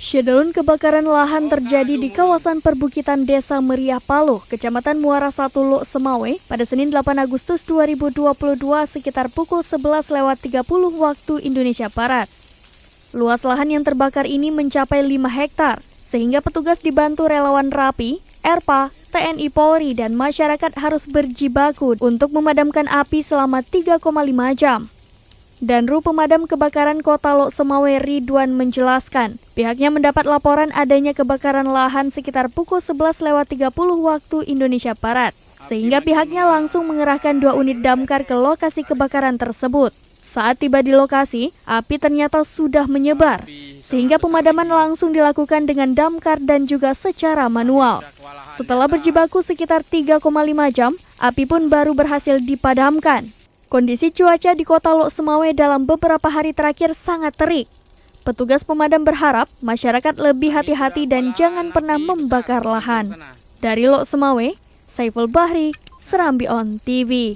Syederun kebakaran lahan terjadi di kawasan perbukitan Desa Meriah Paluh, Kecamatan Muara 1 Lok Semawe pada Senin 8 Agustus 2022 sekitar pukul 11.30 waktu Indonesia Barat. Luas lahan yang terbakar ini mencapai 5 hektar, sehingga petugas dibantu relawan RAPI, ERPA, TNI Polri, dan masyarakat harus berjibaku untuk memadamkan api selama 3,5 jam. Danru Pemadam Kebakaran Kota Lok Semawe Ridwan menjelaskan, pihaknya mendapat laporan adanya kebakaran lahan sekitar pukul 11.30 waktu Indonesia Barat, sehingga pihaknya langsung mengerahkan 2 unit damkar ke lokasi kebakaran tersebut. Saat tiba di lokasi, api ternyata sudah menyebar, sehingga pemadaman langsung dilakukan dengan damkar dan juga secara manual. Setelah berjibaku sekitar 3,5 jam, api pun baru berhasil dipadamkan. Kondisi cuaca di Kota Lok Semawe dalam beberapa hari terakhir sangat terik. Petugas pemadam berharap masyarakat lebih hati-hati dan jangan pernah membakar lahan. Dari Lok Semawe, Saiful Bahri, Serambi On TV.